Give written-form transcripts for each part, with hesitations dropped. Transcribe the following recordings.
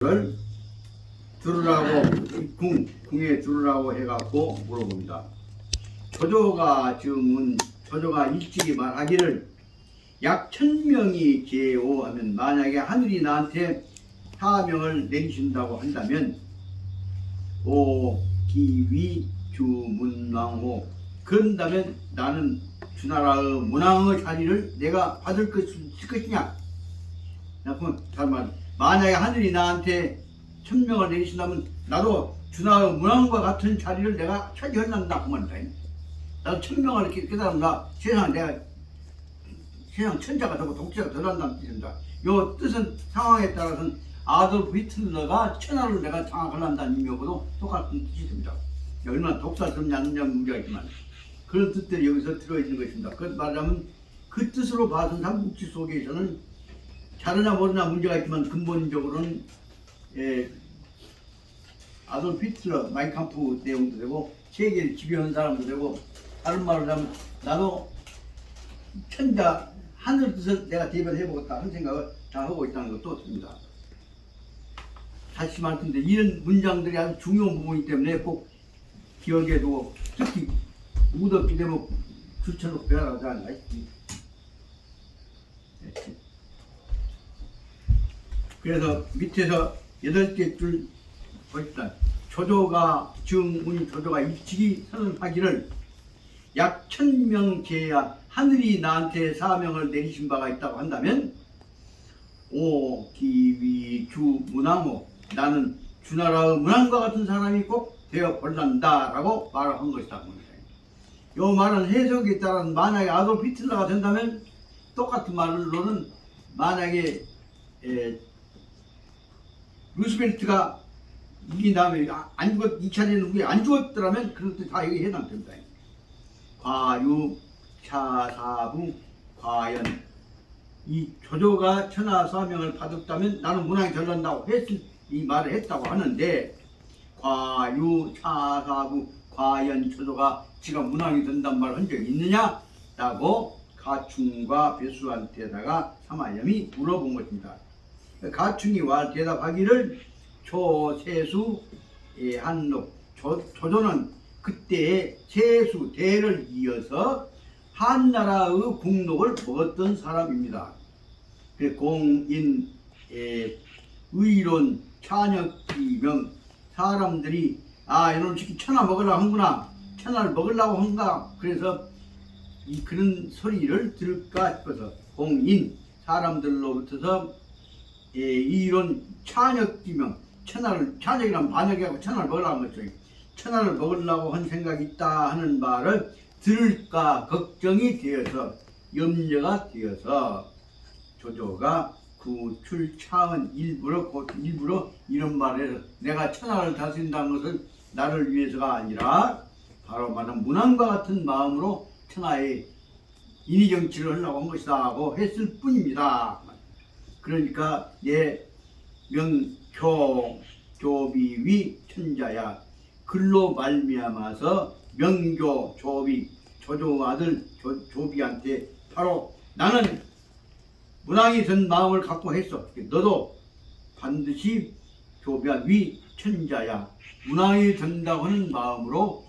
를 들으라고 궁에 들으라고 해갖고 물어봅니다. 조조가 일찍이 말하기를 약 1000명이 계오 하면, 만약에 하늘이 나한테 사명을 내리신다고 한다면 오 기위 주문왕호, 그런다면 나는 주나라의 문왕의 자리를 내가 받을 것이냐. 만약에 하늘이 나한테 1000명을 내리신다면 나도 주나라의 문왕과 같은 자리를 내가 차지하려는다 그 말이다. 나도 1000명을 이렇게 깨달으면 내가 세상 천자가 되고 독재가 되란다는 뜻입니다. 요 뜻은 상황에 따라서는 아돌프 히틀러가 천하를 내가 장악하려는 의미하고도 똑같은 뜻이 됩니다. 얼마나 독사스럽냐 않느냐 문제가 있지만 그런 뜻들이 여기서 들어있는 것입니다. 그 말하자면 그 뜻으로 봐선 삼국지 속에서는 잘하냐 모르냐 문제가 있지만 근본적으로는 아돌프 히틀러 마인캄프 내용도 되고 세계를 지배하는 사람도 되고, 다른 말로 하면 나도 천자 하늘 뜻을 내가 대변해보겠다 하는 생각을 다 하고 있다는 것도 듭니다. 다시 말씀드리는데 이런 문장들이 아주 중요한 부분이기 때문에 꼭 기억해 두고, 특히 무덥기 되면 줄쳐놓고 배워가지 않나. 그래서 밑에서 8개 줄 보십시다. 조조가 일찍이 선언하기를 약 1000명 제야 하늘이 나한테 사명을 내리신 바가 있다고 한다면 오 기위 주 문왕호, 나는 주나라의 문왕과 같은 사람이 꼭 되어 볼란다 라고 말을 한 것이다. 이 말은 해석에 따른 만약에 아돌프 히틀러가 된다면 똑같은 말로는 만약에 루스벨트가 이긴 다음에 안 죽었, 2차 대전 후에 안 죽었더라면 그것도 다 여기 해당됩니다. 과유, 차사부, 과연, 이 조조가 천하 사명을 받았다면 나는 문왕이 되란다고 이 말을 했다고 하는데, 과유, 차사부, 과연 조조가 지가 문왕이 된단 말을 한 적이 있느냐? 라고 가충과 배수한테다가 사마염이 물어본 것입니다. 가충이 대답하기를 초세수 한록, 조조는 그때의 세수 대를 이어서 한나라의 국록을 먹었던 사람입니다. 공인 의론 찬혁기명, 사람들이 이놈 새끼 천하 먹으려고 한구나, 천하를 먹으려고 한가, 그래서 그런 소리를 들을까 싶어서 공인 사람들로부터서 이론 찬혁기명, 찬혁이란 반역이라고 천하를 먹으려고 한 거죠. 천하를 먹으려고 한 생각이 있다 하는 말을 들을까 걱정이 되어서, 염려가 되어서 조조가 구출차은 일부러 이런 말을 해서 내가 천하를 다스린다는 것은 나를 위해서가 아니라 바로 말하는 문왕과 같은 마음으로 천하의 인의정치를 하려고 한 것이다 하고 했을 뿐입니다. 그러니까 명교 조비위 천자야, 글로 말미암아서 명교 조비, 조조 아들 조비한테 바로 나는 문왕이 된 마음을 갖고 했어. 너도 반드시 조비야, 위 천자야, 문왕이 된다고 하는 마음으로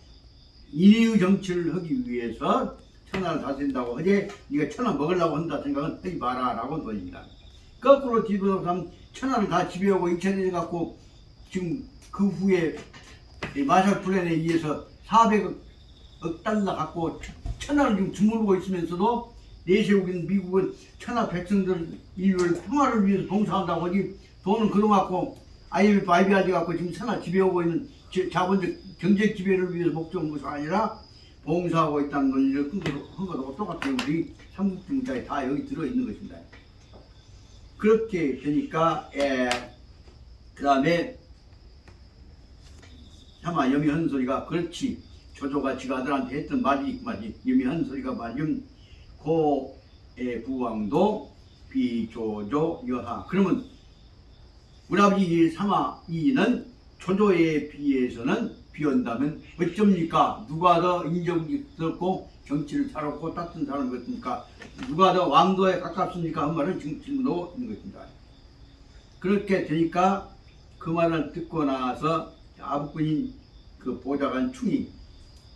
인의 정치를 하기 위해서 천하를 다스린다고 하지, 네가 천하 먹으려고 한다 생각은 하지 마라 라고 논입니다. 거꾸로 뒤돌아서면 천하를 다 지배하고 2차 대전 갖고 지금 그 후에 마샬 플랜에 의해서 400억 달러 갖고 천하를 지금 주무르고 있으면서도 내세우긴 미국은 천하 백성들 인류를 평화를 위해서 봉사한다고 하지, 돈은 그동안고 IMF, IBRD 갖고 지금 천하 지배하고 있는 자본적 경제 지배를 위해서 목적한 것이 아니라 봉사하고 있다는 논리를 한 것하고 똑같은 우리 삼국지 문자에 다 여기 들어있는 것입니다. 그렇게 되니까 그 다음에 차마 염이 하는 소리가, 그렇지, 조조가 지가 아들한테 했던 말이 염이 하는 소리가 말이면 고의 부왕도 비조조 여하, 그러면 우리 아버지 사마이는 조조에 비해서는 비한다면 어쩝니까? 누가 더 인정스럽고 정치를 잘하고 닦은 사람이 같습니까? 누가 더 왕도에 가깝습니까? 한 말은 지금 질문으로 있는 것입니다. 그렇게 되니까 그 말을 듣고 나서 아부꾼인 그 보좌관 충이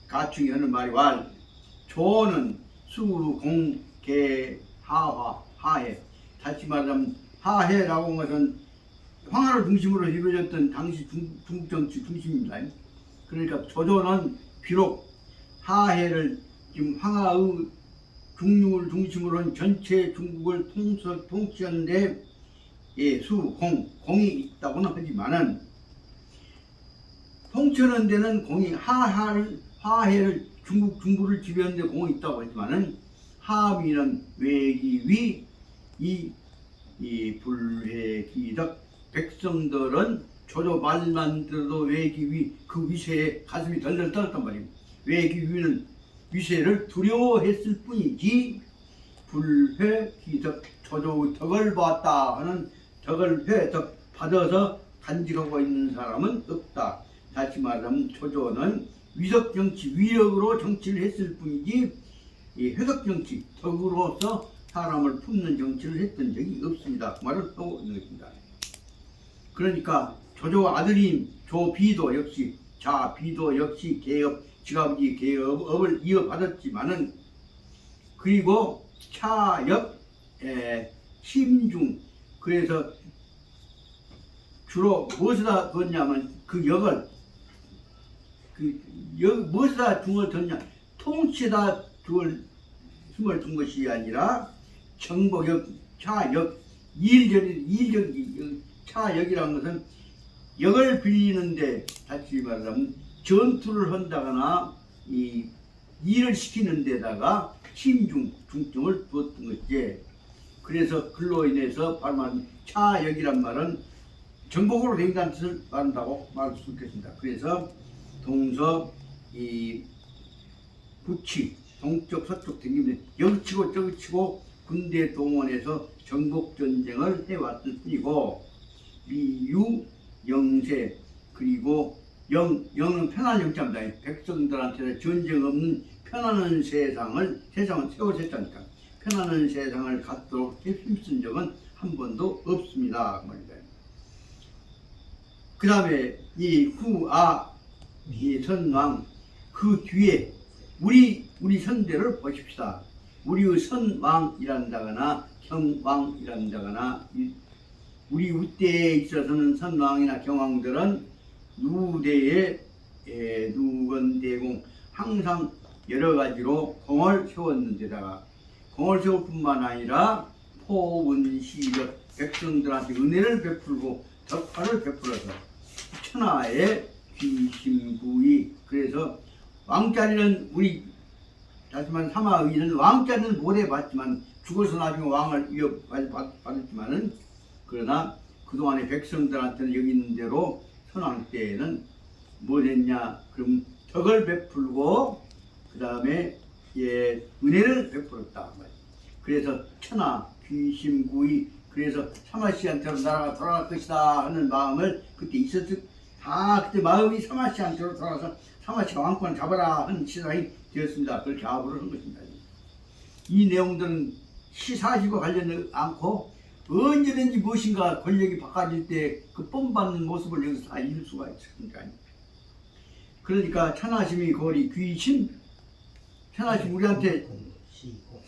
가충이 하는 말이 왈 조는 수공개 하화 하해. 다시 말하면 하해라고 하는 것은 황하를 중심으로 이루어졌던 당시 중국 정치 중심입니다. 그러니까 조조는 비록 하해를 지금 황하의 중육을 중심으로 한 전체 중국을 통치하는데 예, 공이 있다고는 하지만은 통치하는 데는 공이 하해를 중부를 지배하는 데 공이 있다고 하지만은 하미는 외기위 이 불회기덕 백성들은 조조 말만 들어도 외기위 그 위세에 가슴이 덜덜 떨었단 말입니다. 외기위는 위세를 두려워했을 뿐이지 불회기덕 조조의 덕을 봤다 하는 덕을 덕 받아서 간직하고 있는 사람은 없다. 다시 말하면 조조는 위적 정치, 위력으로 정치를 했을 뿐이지 이 회적 정치, 덕으로서 사람을 품는 정치를 했던 적이 없습니다. 그 말을 하고 있는 것입니다. 그러니까 조조 아들인 조비도 역시 자비도 역시 개업, 지가버지 개업을 이어받았지만은 그리고 차역, 심중 그래서 주로 무엇에다 뒀냐면 그 역을 무엇에다 중을 뒀냐 통치에다 힘을 둔 것이 아니라 정복역, 차역, 일적이 차역이라는 것은 역을 빌리는데 다시 말하면 전투를 한다거나 이 일을 시키는 데다가 중점을 두었던 것이지. 그래서 그로 인해서 바로 말하면 차역이란 말은 정복으로 된다는 뜻을 말한다고 말할 수 있겠습니다. 그래서 동서 이 부치 동쪽 서쪽 댕기면 여기 치고 저기 치고 군대 동원해서 정복 전쟁을 해왔을 뿐이고 미유 영세 그리고 영은 편한 영자입니다. 백성들한테 전쟁 없는 편안한 세상을 세워졌다니까 편안한 세상을 갖도록 힘쓴 적은 한 번도 없습니다. 그 말입니다. 그 다음에 이 후아 이 선왕 그 뒤에 우리 선대를 보십시다. 우리의 선왕이란다거나 경왕이란다거나 우리 우대에 있어서는 선왕이나 경왕들은 누대에 누건대공 항상 여러 가지로 공을 세웠는데다가 공을 세울 뿐만 아니라 포운시력 백성들한테 은혜를 베풀고 덕화를 베풀어서 천하의 귀심구이 그래서 왕자리는 우리 하지만 사마의는 왕자리는 못 해봤지만 죽어서 나중에 왕을 이어받았지만은 그러나 그동안의 백성들한테는 여기 있는 대로 선왕 때에는 뭘 했냐 그럼 덕을 베풀고 그 다음에 은혜를 베풀었다. 그래서 천하 귀심구이 그래서 사마씨한테로 나라가 돌아갈 것이다 하는 마음을 그때 있었을 그때 마음이 사마씨한테로 돌아가서 사마씨가 왕권을 잡아라 하는 시상이 되었습니다. 그걸 자부를 한 것입니다. 이 내용들은 시사식과 관련되지 않고 언제든지 무엇인가 권력이 바꿔질 때 그 뽐받는 모습을 여기서 다 읽을 수가 있습니다. 그러니까 천하심이 거리 귀심 천하심 우리한테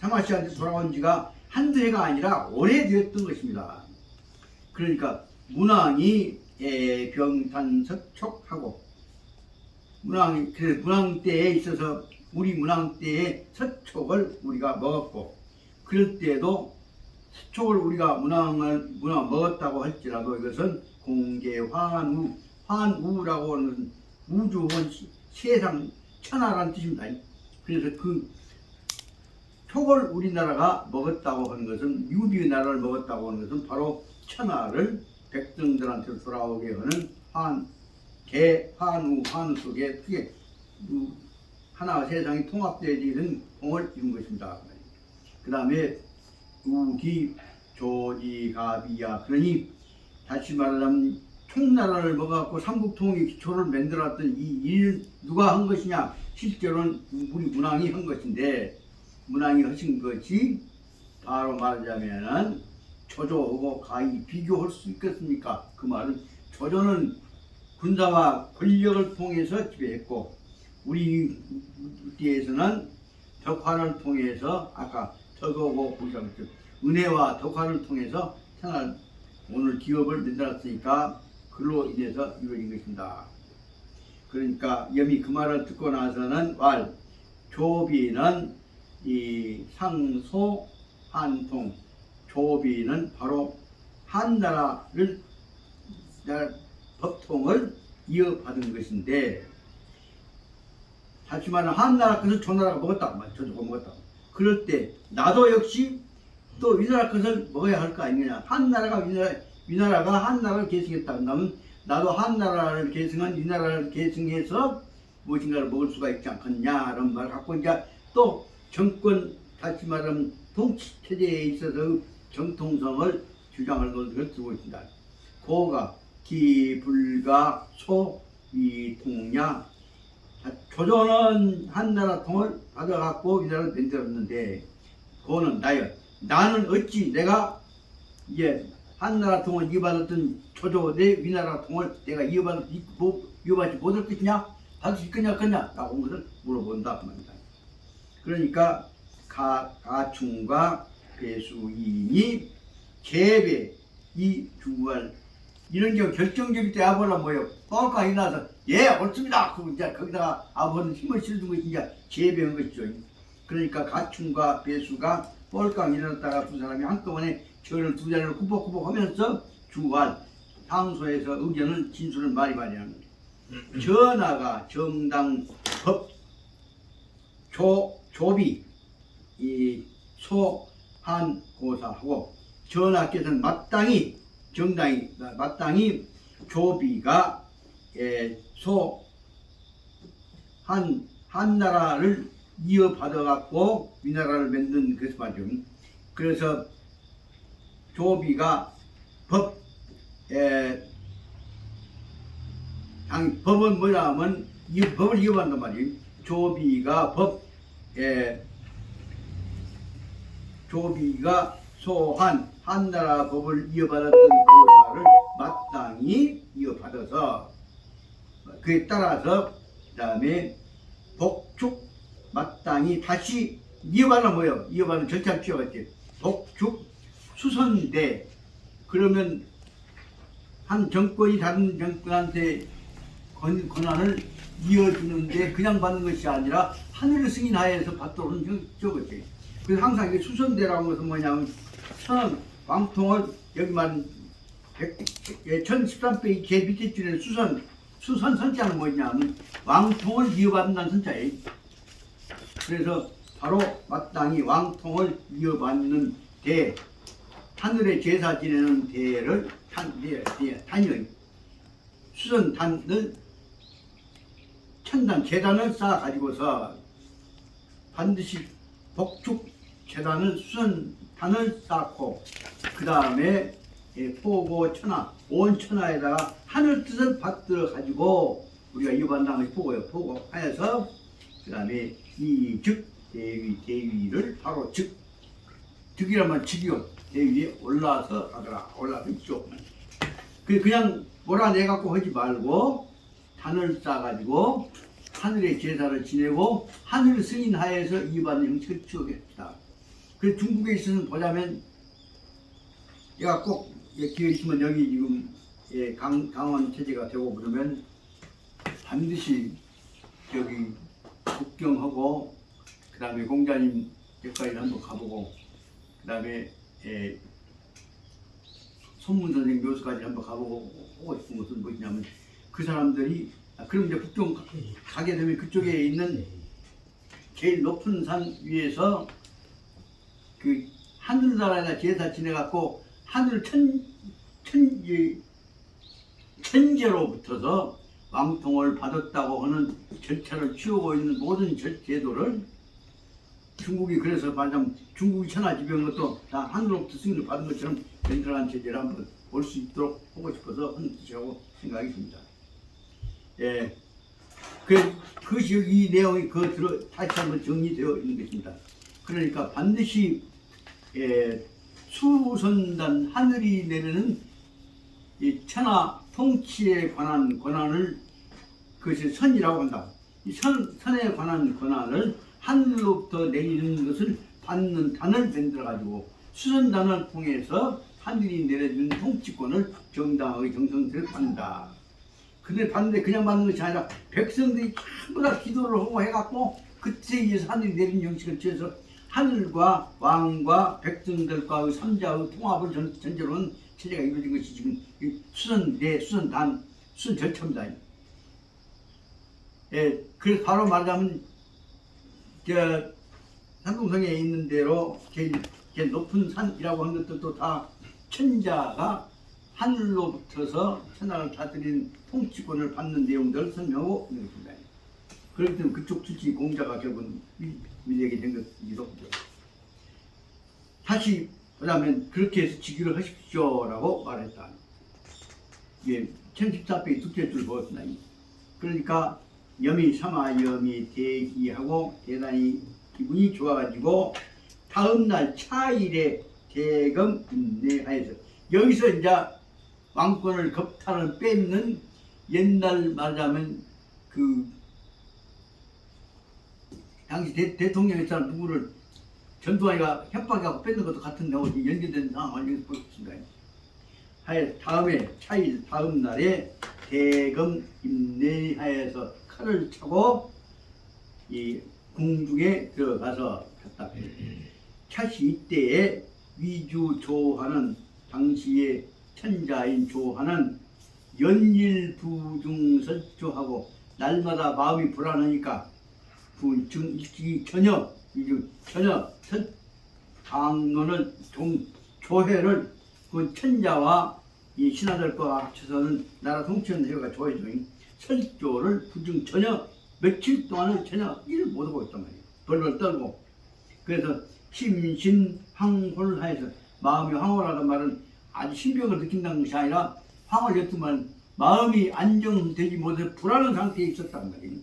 사마씨한테 돌아온 지가 한두 해가 아니라 오래되었던 것입니다. 그러니까 문왕이 병탄서촉하고 문왕 때에 있어서 우리 문왕 때에 서촉을 우리가 먹었고 그럴 때에도 서촉을 우리가 문왕을 먹었다고 할지라도 이것은 공개 환우라고 하는 우주원 세상 천하라는 뜻입니다. 그래서 그 촉을 우리나라가 먹었다고 하는 것은 유비의 나라를 먹었다고 하는 것은 바로 천하를 백성들한테 돌아오게 하는 환우 속에 크게 하나 세상이 통합되어지는 공을 이룬 것입니다. 그 다음에 우기 조지가비야 그러니 다시 말하자면 총나라를 먹어갖고 삼국통일 기초를 만들었던 이 일 누가 한 것이냐 실제로는 우리 문왕이 한 것인데 문왕이 하신 것이 바로 말하자면은 조조하고 가히 비교할 수 있겠습니까? 그 말은 조조는 군사와 권력을 통해서 지배했고 우리 때에서는 덕화를 통해서 아까 덕하고 은혜와 덕화를 통해서 생활 오늘 기업을 만들었으니까 그로 인해서 이루어진 것입니다. 그러니까 염이 그 말을 듣고 나서는 왈 조비는 이 상소 한통 조비는 바로 한나라를 법통을 이어받은 것인데 다시 말하면 한나라 것을 조나라가 먹었다. 조조가 먹었다. 그럴 때 나도 역시 또 위나라 것을 먹어야 할 거 아니냐. 한나라가 위나라가 한나라를 계승했다 한다면 나도 한나라를 계승한 위나라를 계승해서 무엇인가를 먹을 수가 있지 않겠냐라는 말을 갖고 이제 또 정권 다시 말하면 통치체제에 있어서 정통성을 주장을 들고 있습니다. 고가 기불가 소위통냐 조조는 한나라 통을 받아갖고 위나라를 만들었는데 고는 나는 어찌 내가 이제 한나라 통을 이어받았던 조조 내 위나라 통을 내가 이어받지 못할 것이냐 받을 수 있겠냐 라고 한 것을 물어본다 그 말입니다. 그러니까 가충과 배수인이 재배 이 주할 이런 게 결정적일 때 아버지가 뭐예요? 뻥까지 나서 예 옳습니다. 그 이제 거기다가 아버지는 힘을 실어준 것이 이제 재배한 것이죠. 그러니까 가충과 배수가 뻘깡 일어났다가 두 사람이 한꺼번에 저를 두 자리를 꾸벅꾸벅 하면서 주할 당소에서 의견을 진술을 많이 하는 거예요. 전하가 정당 법 조비 이 소한 고사하고 전하께서는 마땅히 정당이 마땅히 조비가 한나라를 이어받아 갖고 위나라를 만든 것이 말이죠. 그래서 조비가 법은 뭐냐 하면 이 법을 이어받는단 말이에요. 조비가 조비가 소한 한나라 법을 이어받았던 고사를 마땅히 이어받아서 그에 따라서 그 다음에 복축 마땅히 다시 이어받는 뭐예요? 이어받는 절차를 취하겠지. 복축 수선대 그러면 한 정권이 다른 정권한테 권한을 이어주는데 그냥 받는 것이 아니라 하늘의 승인하에서 받도록 하는 저거지. 그래서 항상 이게 수선대라는 것은 뭐냐면 왕통을 여기 말은 1013페이지 제 밑에 줄에 수선 선자는 뭐냐면 왕통을 이어받는다는 선자예요. 그래서 바로 마땅히 왕통을 이어받는 대 하늘의 제사 지내는 대를 단연 수선단을 천단 재단을 쌓아 가지고서 반드시 복축 재단을 수선단을 쌓고 그 다음에 포고 천하 온 천하에다가 하늘 뜻을 받들어 가지고 우리가 이어받는 것이 포고예요. 포고 하여서 그 다음에 이즉 대위를 바로 득이라면 즉이요 대위에 올라서 하더라. 올라서 있죠. 그냥 몰아내갖고 하지 말고 단을 쌓아가지고 하늘의 제사를 지내고 하늘 승인하에서 이어받는 형식을 취하겠다. 그래서 중국에 있어서는 보자면 얘가 꼭 기회 있으면 여기 지금 강원 체제가 되고 그러면 반드시 저기 국경하고 그 다음에 공자님 댁까지 한번 가보고 그 다음에 손문선생 묘수까지 한번 가보고 하고 싶은 것은 뭐냐면 그 사람들이 그럼 이제 북경 가게 되면 그쪽에 있는 제일 높은 산 위에서 그 하늘나라에다 제사 지내갖고 하늘 천재로부터서 왕통을 받았다고 하는 절차를 취하고 있는 모든 제도를 중국이 그래서 말하자면 중국이 천하지배한 것도 다 하늘로부터 승인을 받은 것처럼 연결한 체제를 한번 볼 수 있도록 하고 싶어서 하는 뜻이라고 생각이 듭니다. 예, 그것이 이 내용이 다시 한번 정리되어 있는 것입니다. 그러니까 반드시 수선단 하늘이 내리는 이 천하 통치에 관한 권한을 그것이 선이라고 한다. 이 선에 관한 권한을 하늘로부터 내리는 것을 받는 단을 만들어 가지고 수선단을 통해서 하늘이 내려주는 통치권을 정당하게 정성스레 받는다. 근데 받는데 그냥 받는 것이 아니라 백성들이 전부 다 기도를 하고 해갖고 그때에 의해서 하늘이 내린 형식을 취해서 하늘과 왕과 백성들과 삼자의 통합을 전제로는 체제가 이루어진 것이 지금 수선대, 수선단, 수선 절차입니다. 예, 그래서 바로 말하자면 산동성에 있는 대로 제일 높은 산이라고 한 것들도 다 천자가 하늘로부터서 천하를 다스리는 통치권을 받는 내용들을 설명하고 있는 것입니다. 그렇기 때문에 그쪽 출신 공자가 결국은 밀리게 된 것이기도 하죠. 다시 보자면 그렇게 해서 즉위를 하십시오라고 말했다. 예, 1014페이지 둘째 줄 보았습니다. 그러니까 염이 사마염이 대기하고 대단히 기분이 좋아가지고 다음날 차일에 대검 인내하여서 여기서 이제 왕권을 겁탈을 뺏는 옛날 말하자면 그 당시 대통령이 사람 누구를 전두환이가 협박하고 뺏는 것도 같은 경우 연결된 상황을 여기서 볼 수 있습니다. 하여 다음에 차일 다음 날에 대검 임내하여서 칼을 차고 이 궁중에 들어가서 갔다. 차시 이때에 위주 조하는 당시의 천자인 조하는 연일부중설조하고 날마다 마음이 불안하니까 부증 일찍이 전혀 방론을 조회를 그 천자와 이 신하들과 합쳐서는 나라 통치하는 회가 조회 중인 설조를 부증 전혀 며칠 동안은 전혀 일을 못하고 있단 말이에요. 벌벌 떨고. 그래서 심신황홀하여서 마음이 황홀하단 말은 아주 신병을 느낀다는 것이 아니라 황홀했지만 마음이 안정되지 못해 불안한 상태에 있었단 말이에요.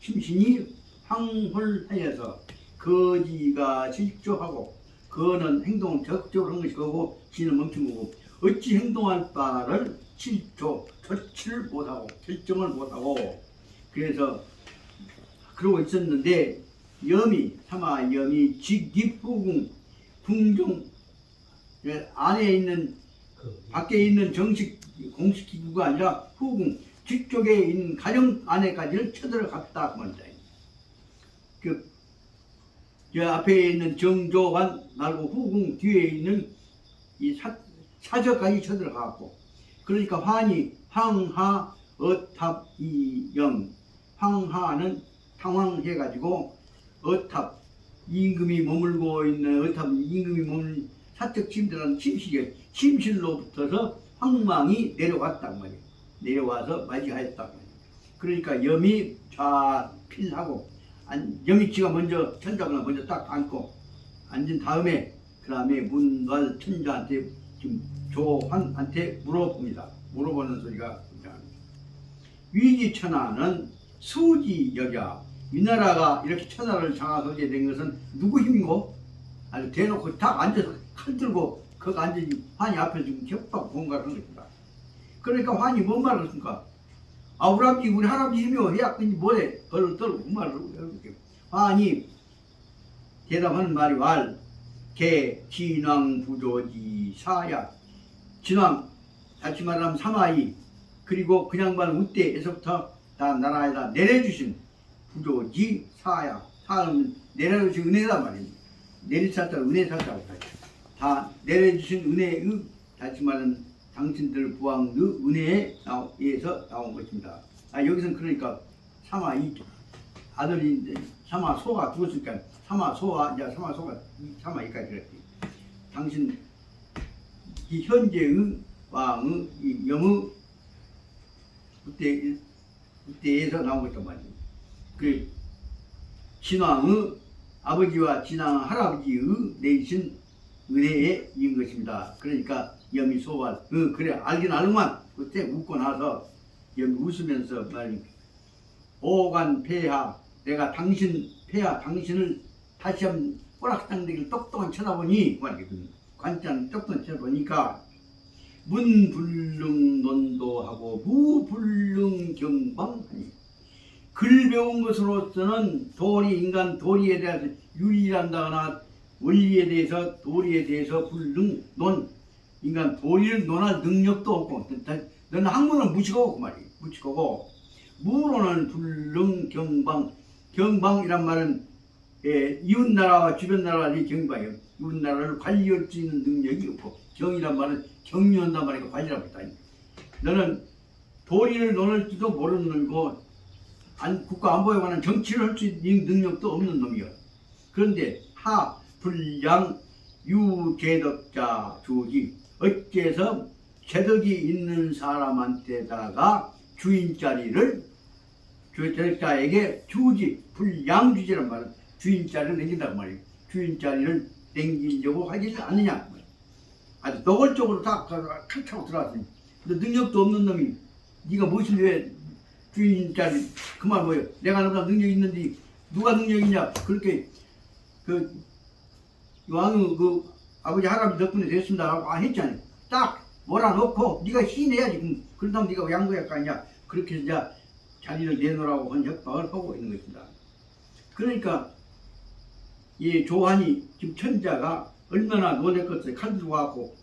심신이 황홀하여서 거지가 실조하고 그는 행동을 적극적으로 한 것이 거고 지는 멈춘 거고 어찌 행동할 바를 조치를 못하고 결정을 못하고 그래서 그러고 있었는데 사마염이 직립후궁 궁중 안에 있는 밖에 있는 공식 기구가 아니라 후궁 뒤쪽에 있는 가정 안에까지를 쳐들어갔다 그 말이다. 그 앞에 있는 정조관 말고 후궁 뒤에 있는 이 사저까지 쳐들어가고 그러니까 환이 황하 어탑 이영 황하는 당황해가지고 어탑 임금이 머물고 있는 어탑 임금이 머물 사적 침대라는 침실로부터서 황망이 내려왔단 말이에요. 내려와서 맞이하였단 말이에요. 그러니까 염이 좌필하고 염이치가 먼저 천자가 먼저 딱 앉고 앉은 다음에 그 다음에 문괄 천자한테 지금 조환한테 물어봅니다. 물어보는 소리가 위기천하는 수지 여자 위나라가 이렇게 천하를 장악하게 된 것은 누구 힘이고 아주 대놓고 딱 앉아서 칼 들고 거기 앉은 환희 앞에 지금 협박 공갈을 한 것입니다. 그러니까 환희 뭔 말을 했습니까? 아 우리 할아버지 힘이요 해야 그니 뭐래 벌을 떨고 그 말을 해볼게요. 환희 대답하는 말이 개 진왕 부조지 사야 진왕 다시 말하면 사마이 그리고 그냥 말 우대에서부터 다 나라에다 내려주신 부조지 사야 사는 내려주신 은혜란 말입니다. 내릴 사자 은혜 사자고 다 내려주신 은혜의 다시 말하면 당신들 부왕의 은혜에 의해서 나온 것입니다. 여기서는 그러니까 사마이 아들이 사마소가 죽었으니까 사마소와 이제 사마소가 사마이까지 그랬지. 당신 이 현재의 왕의 이 영의 그때에서 나온 것단 말이에요. 그 진왕의 아버지와 진왕 할아버지의 내신 은혜에 이은 것입니다. 그러니까 염이 소발 그래 알긴 알구만. 그때 웃고 나서 염이 웃으면서 말이 오관 폐하 내가 당신 폐하 당신을 다시 한번 꼬락당대기를 똑똑한 쳐다보니 관자는 똑똑한 쳐다보니까 문불능논도하고 무불능경방하니 글 배운 것으로서는 인간 도리에 대해서 유리한다거나 원리에 대해서 도리에 대해서 불능논 인간 도리를 논할 능력도 없고 너는 학문은 무식하고 그 말이에요. 무식하고 무로는 불능경방 경방이란 말은 이웃나라와 주변나라의 경방이에요. 이웃나라를 관리할 수 있는 능력이 없고 경이란 말은 경유한단 말이니까 관리라고 했다. 너는 도리를 논할지도 모르는 거 국가 안보에 관한 정치를 할 수 있는 능력도 없는 놈이야. 그런데 불량 유재덕자 주지 어째서 재덕이 있는 사람한테다가 주인자리를 재덕자에게 주지 불량주지란 말은 주인자리를 남긴다고 말이에요. 주인자리를 남기려고 하지 않느냐. 아주 노골적으로 다 칼차고 들어왔으니 근데 능력도 없는 놈이 네가 무엇을 왜 주인자리 그 말 뭐예요? 내가 너보다 능력이 있는데 누가 능력이 있냐? 그렇게 왕의 아버지 할아버지 덕분에 됐습니다라고 했잖아요. 딱 몰아놓고 네가 희내야지. 그렇다면 네가 양보할 거 아니냐? 그렇게 이제 자리를 내놓으라고 한 협박을 하고 있는 것입니다. 그러니까 이 조한이 지금 천자가 얼마나 노력했어요. 칼 들고 와갖고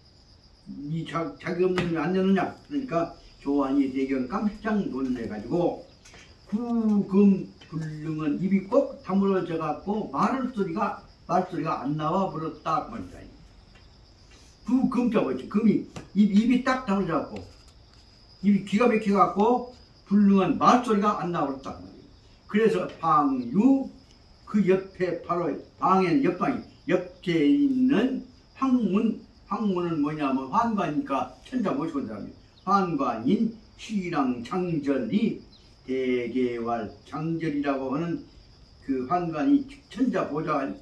이 자기 없는 놈이 안 내놓냐? 그러니까 조한이 대견 깜짝 놀래가지고 구금불능은 입이 꼭 다물어져 갖고 말소리가 안 나와 버렸다 그 말이다. 구금자고 있지. 금이 입이 딱 다물어져 갖고 입이 기가 막혀 갖고 불능한 말소리가 안 나와 버렸다 그 말이에요. 그래서 방유 그 옆에 바로 방에는 옆방이 옆에 있는 황문은 뭐냐면 환관이니까 천자 모시고 온 사람이에요. 환관인 시랑 장절이 대개왈 장절이라고 하는 그 환관이 천자 보좌관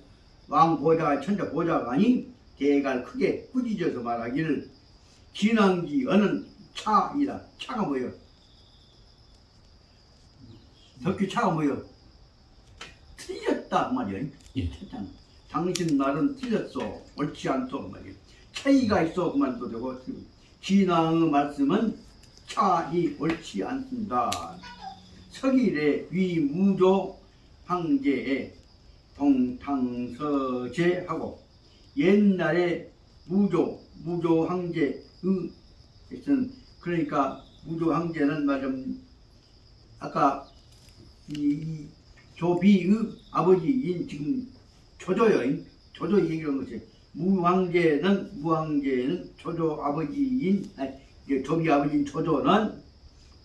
왕 보좌관 천자 보좌관이 대갈 크게 꾸짖어서 말하기를 진왕기 어는 차이다. 차가 뭐예요? 덕규 차가 뭐예요? 틀렸다 말이에요. 예. 당신 말은 틀렸어. 옳지 않소 말이에요. 차이가 있어 그 말도 되고 진왕의 말씀은 차이 옳지 않습니다. 서길의 위무조 황제에 동탕서제하고 옛날에 무조 황제의 그러니까 무조 황제는 말하자면 아까 이 조비의 아버지인 지금 조조요. 조조 얘기한 것이 무황제는 조조 아버지인 조비 아버지인 조조는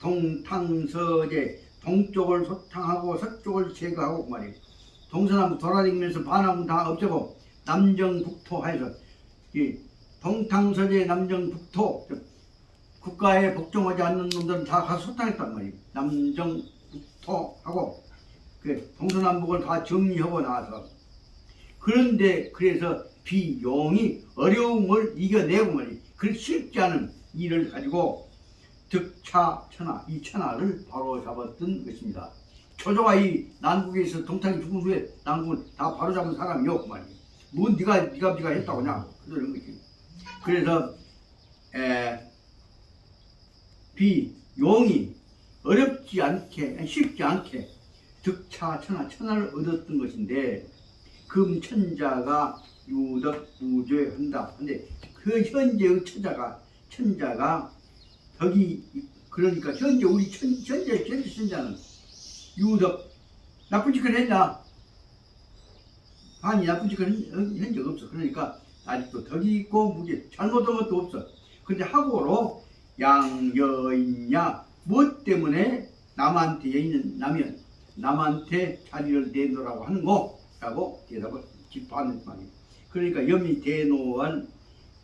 동탕서제 동쪽을 소탕하고 서쪽을 제거하고 그 말이에요. 동서남북 돌아다니면서 반하면 다 없애고 남정북토 하여서 이 동탕서제 남정북토 국가에 복종하지 않는 놈들은 다 가서 소탕했단 말이에요. 남정북토 하고 그 동서남북을 다 정리하고 나서 그런데 그래서 비용이 어려움을 이겨내고 말이에요. 그렇게 쉽지 않은 일을 가지고 득차천하 이 천하를 바로 잡았던 것입니다. 조조가 이 난국에서 동탁이 죽은 후에 난국을 다 바로 잡은 사람이요 그 말이에요. 뭐 네가 했다고 하냐 그런 거지. 그래서 비용이 어렵지 않게 쉽지 않게 득차천하 천하를 얻었던 것인데 금천자가 유덕무죄한다. 근데 그 현재의 천자가 덕이 그러니까 현재 우리 현재 천자는 유덕 나쁜 짓을 했나? 아니 나쁜 짓을 한 적 없어. 그러니까 아직도 덕이 있고 무죄 잘못한 것도 없어. 근데 하고로 양여인냐 무엇 때문에 남한테 여인은 남한테 자리를 내놓으라고 하는 거라고 대답을 짚어하는 말이에요. 그러니까 염이 대노한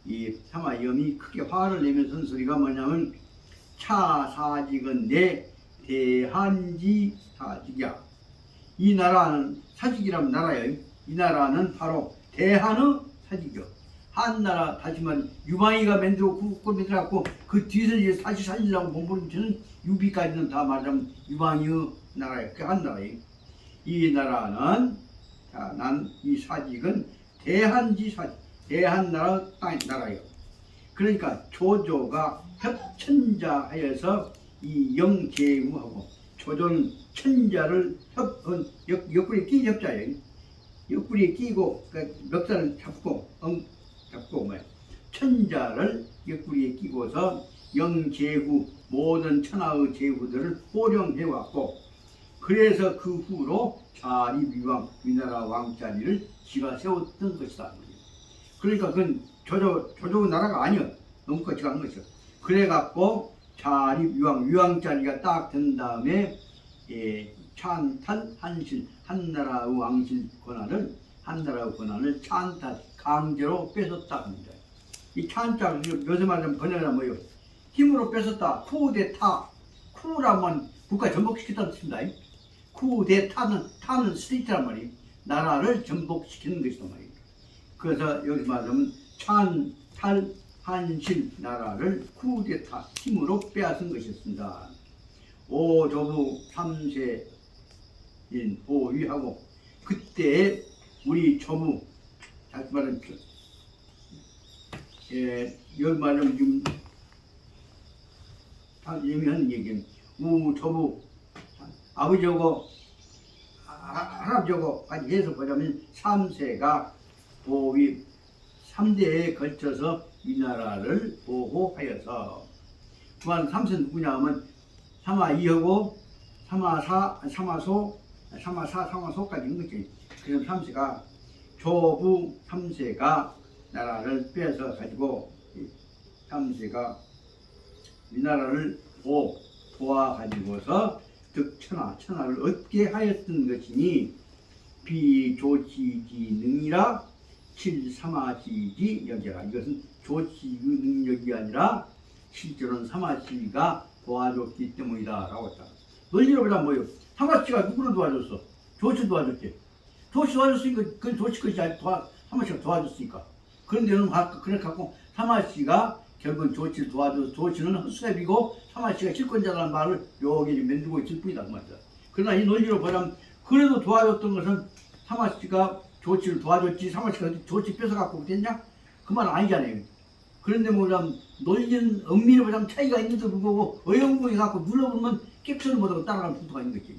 이 사마 염이 크게 화를 내면서 한 소리가 뭐냐면 차사직은 내 대한지 사직이야. 이 나라는 사직이라면 나라예요. 이 나라는 바로 대한의 사직이요. 한나라 다시만 유방이가 만들고 국을 만들어갖고 그 뒤에서 이제 다시 살리려고 몸부림치는 유비까지는 다 말하자면 유방이의 나라예요. 그 한나라예요. 이 나라는 난 이 사직은 대한지 사직 대한나라 땅 나라예요. 그러니까 조조가 협천자하여서 이 영제우하고 조조는 천자를 옆구리에 끼 협자예요. 옆구리에 끼고 그러니까 멱살을 잡고 잡고 뭐야 천자를 옆구리에 끼고서 영제후 모든 천하의 제후들을 호령해 왔고 그래서 그 후로 자리 위왕 위나라 왕자리를 지가 세웠던 것이다. 그러니까 그건 조조 나라가 아니야. 너무 거치한 것이요. 그래갖고 자리 위왕 자리가 딱 된 다음에 찬탈 한실 한나라의 왕실 권한을 한나라의 권한을 찬탈 강제로 뺏었다 합니다. 이 찬자 요새 말하면 번역하면 뭐요? 힘으로 뺏었다. 쿠데타 쿠라면 국가 전복시켰다는 뜻입니다. 쿠데타는 스테이트란 말이에요. 나라를 전복시키는 것이란 말이에요. 그래서 여기 말하면 찬탈 한실 나라를 쿠데타 힘으로 빼앗은 것이었습니다. 오조부 3세인 보위하고 그때 우리 조부 다시 말하면 여기 말하면 지금 의미하는 얘기는 우조부 아버지하고 할아버지하고 같이 해서 보자면 3세가 보위 3대에 걸쳐서 이 나라를 보호하여서 그만 3세 누구냐 하면 사마이하고 사마소까지 있는 거지. 그래서 3세가 조부 3세가 나라를 빼서 가지고 3세가 이 나라를 도와 가지고서 천하를 얻게 하였던 것이니 비조치지 능이라 칠사마시지 여기라. 이것은 조치의 능력이 아니라 실제로는 사마시가 도와줬기 때문이다 라고 했다. 논리로 보자 뭐예요? 사마시가 누구를 도와줬어? 조치 도와줬지. 조치 도와줬으니까 그건 조치 것이 아니라 사마시가 도와줬으니까. 그런데는 그래 갖고 사마시가 결국은 조치를 도와줘서 조치는 헛수랩이고 사마시가 실권자라는 말을 여기 만들고 있을 뿐이다 그 말이다. 그러나 이 논리로 보자면 그래도 도와줬던 것은 사마시가 조치를 도와줬지 사마시가 조치 뺏어갖고 됐냐? 그 말은 아니잖아요. 그런데 뭐냐면 논리는 엄밀히 보자면 차이가 있는데도 불구하고 어영부에 갖고 눌러보면 깨끗을 못하고 따라가는 분도가 있는 거지.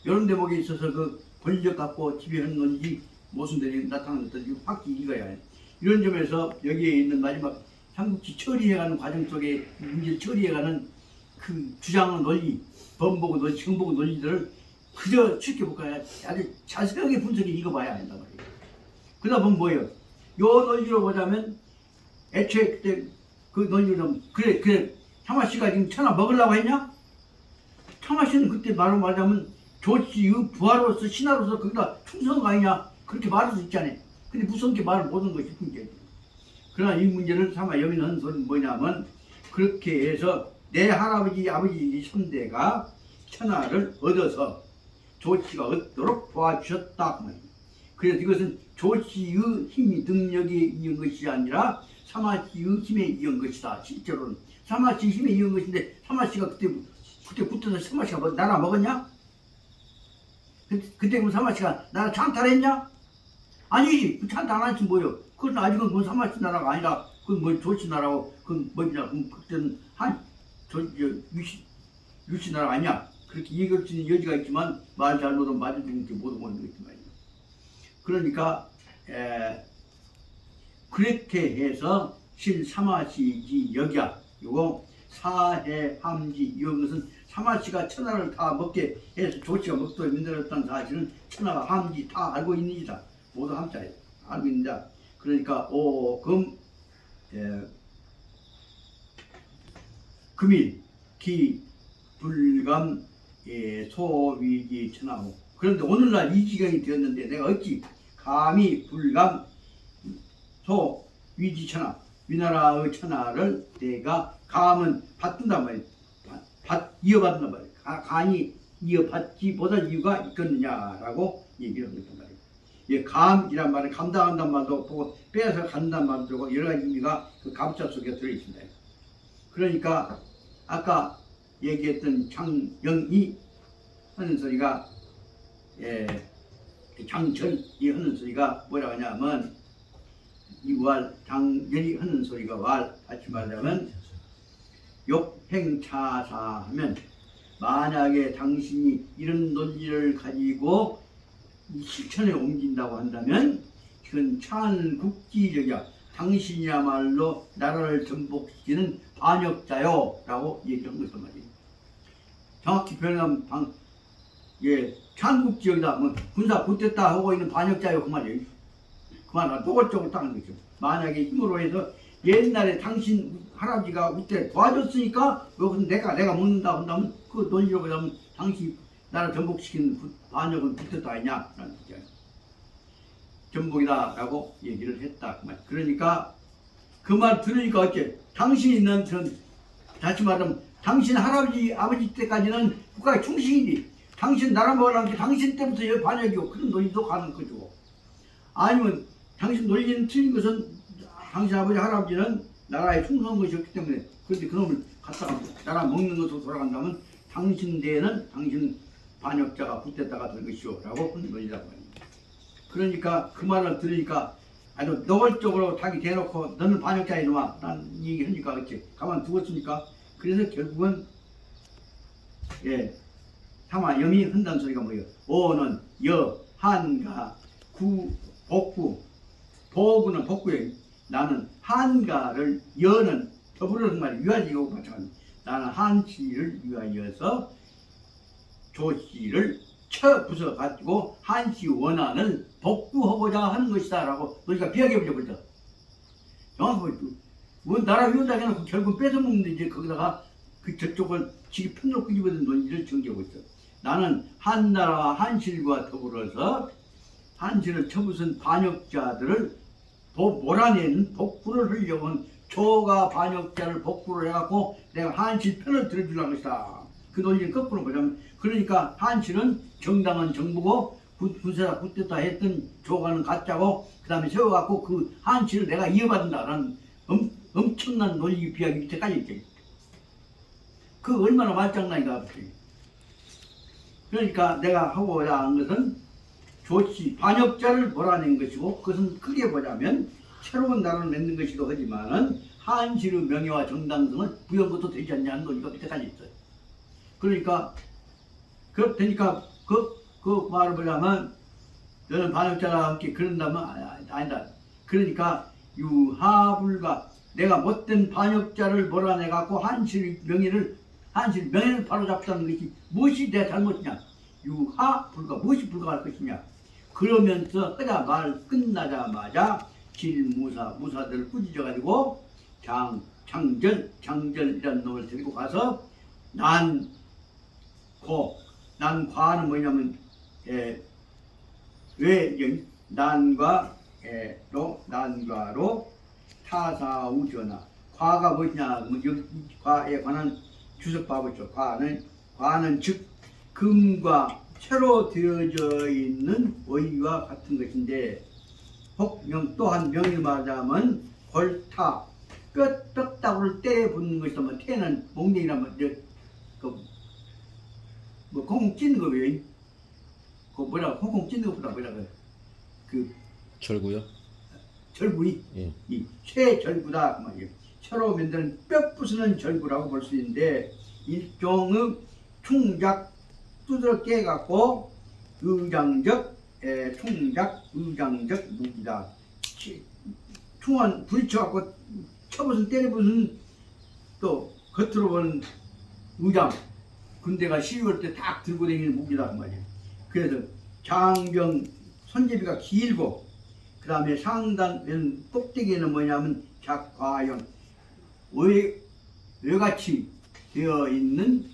이런 대목에 있어서 그 권력 갖고 지배하는 건지 모순들이 나타나는 것들이 확히 이거야. 이런 점에서 여기에 있는 마지막 삼국지 처리해가는 과정 속에 문제를 처리해가는 그 주장의 논리, 범보고 논리, 정보고 논리들을 그저 쉽게 볼까요? 아주 자세하게 분석해 읽어봐야 한단 말이에요. 그러다 보면 뭐예요? 요 논리로 보자면 애초에 그때 그 논리로 그래 타마씨가 지금 천하 먹으려고 했냐? 타마씨는 그때 말로 말하자면 조치의 부하로서 신하로서 거기다 충성한 거 아니냐? 그렇게 말할 수 있잖아요. 근데 무섭게 말을 못한 것이 문제죠. 그러나 이 문제를 삼아 여기는 소리는 뭐냐면 그렇게 해서 내 할아버지 아버지 3대가 천하를 얻어서 조치가 얻도록 도와주셨다. 그래서 이것은 조치의 힘이 능력에 이은 것이 아니라 사마시의 힘에 이은 것이다. 실제로는 사마시의 힘에 이은 것인데 사마시가 그때 붙어서 사마시가 뭐 나라 먹었냐? 그때 그럼 사마시가 나라 찬탈했냐? 아니지. 찬탈 안 했지 뭐요. 그건 아직은 그 사마시 나라가 아니라 그건 뭐 조치 나라고 그건 뭐냐? 그때는 유시 나라 아니야. 그렇게 얘기할 수 있는 여지가 있지만 말 잘못하면 맞아주는 게 모두 보는 거지 말이야. 그러니까 그렇게 해서 실사마시지 여기야. 요거 사해함지 이런 것은 사마시가 천하를 다 먹게 해서 조치가 먹도록 만들었다는 사실은 천하가 함지 다 알고 있는 이다. 모두 함자에 알고 있는다. 그러니까 금일 기 불감 소위지 천하고. 그런데 오늘날 이 지경이 되었는데 내가 어찌 감히 불감 소위지 천하 위나라의 천하를 내가 감은 받든단 말이야. 이어받는단 말이야. 간이 이어받지 못할 이유가 있겠느냐라고 얘기를 했단 말이야. 이 감이란 말은 감당한다는 말도 보고 빼앗아 간다는 말도 보고 여러 가지 의미가 그 감자 속에 들어있습니다. 그러니까 아까 얘기했던 장영이 하는 소리가 장철이 하는 소리가 뭐라고 하냐면 이왈 장연이 하는 소리가 왈 다시 말하면 욕행차사하면 만약에 당신이 이런 논리를 가지고 실천에 옮긴다고 한다면 그건 찬국지적이야. 당신이야말로 나라를 전복시키는 반역자요 라고 얘기한 것이란 말이에요. 정확히 표현하면 찬국지역이다. 뭐 군사 붙였다 하고 있는 반역자요 그 말이에요. 그 말은 노골적으로 따는 거죠. 만약에 힘으로 해서 옛날에 당신 할아버지가 그때 도와줬으니까 여기서 내가 먹는다 한다면 그 논리로 보자면 당신 나라 전복시키는 반역은 붙였다 아니냐 라는 거죠. 전복이다 라고 얘기를 했다. 그러니까 그 말 들으니까 어째 당신이 있는 다시 말하면 당신 할아버지 아버지 때까지는 국가의 충신이니 당신 나라 먹으라는 게 당신 때부터 여기 반역이고 그런 논리도 가는 거죠. 아니면 당신 논리는 틀린 것은 당신 아버지 할아버지는 나라에 충성한 것이었기 때문에 그런데 그놈을 갖다가 나라 먹는 것으로 돌아간다면 당신 대에는 당신 반역자가 붙었다가 될 것이오 라고 하는 논리라고 합니다. 그러니까 그 말을 들으니까 아주 노골적으로 자기 대놓고 너는 반역자야 이놈아 라는 얘기하니까 어째 가만 두었으니까 그래서 결국은 타마 염이 한다는 소리가 뭐예요? 오는 여 한가 구 복구 보구는 복구예요. 나는 한가를 여는 더불어서 말이에요. 유아지고 마찬가지. 나는 한씨를 위하여서 조씨를 쳐 부숴 가지고 한씨 원한을 복구하고자 하는 것이다 라고 우리가 비하게 붙여버렸다. 정확히 뭐 나라 위원장 해놓고 결국 뺏어먹는데 이제 거기다가 그 저쪽을 지기 편으로 끄집어낸 논리를 전개하고 있어. 나는 한나라와 한실과 더불어서 한실을 쳐부순 반역자들을 몰아내는 복구를 하려고 한 조가 반역자를 복구를 해갖고 내가 한실 편을 들어주려는 것이다. 그 논리를 거꾸로 보자면 그러니까 한실은 정당한 정부고 군사가 붙었다 했던 조가는 가짜고 그 다음에 세워갖고 그 한실을 내가 이어받는다라는 엄청난 논리 비약이 밑에까지 있죠. 그 얼마나 말장난인가 보세요. 그러니까 내가 하고자 하는 것은 조치 반역자를 몰아낸 것이고 그것은 크게 보자면 새로운 나라를 맺는 것이기도 하지만은 한실의 명예와 정당성을 부여한 것도 되지 않냐는 논리가 밑에까지 있어요. 그러니까 그러니까 그 말을 보자면 너는 반역자와 함께 그런다면 아니다. 그러니까 유하불가 내가 못된 반역자를 몰아내갖고 한실 명예를 바로잡자는 것이 무엇이 내 잘못이냐? 유하불가 무엇이 불가할 것이냐? 그러면서 그자 말 끝나자마자 무사들을 꾸짖어가지고 장절이라는 놈을 데리고 가서 난과는 뭐냐면 왜 난과로 타사우전하 과가 뭐냐? 과에 관한 주석 봐보죠. 과는 즉 금과 채로 되어져 있는 의와 같은 것인데 혹명 또한 명일 말하자면 골타 뼈다구를 때려 붙는 것이다. 뭐 태는 몽둥이라면 뭐 콩 찢는 거 왜요? 그 뭐라 콩 찢는 것보다 뭐라 그래? 그 절구요? 절구이 이 쇠절구다 그 말이에요. 채로 만드는 뼈 부수는 절구라고 볼 수 있는데 일종의 충작 두드러 깨갖고 의장적 무기다. 충원 부딪혀갖고 쳐부순 때려부순 또 겉으로 보는 의장 군대가 시위할 때 딱 들고 다니는 무기다 그 말이에요. 그래서 장병 손잡이가 길고 그 다음에 상단 꼭대기에는 뭐냐면 작과형 외같이 되어 있는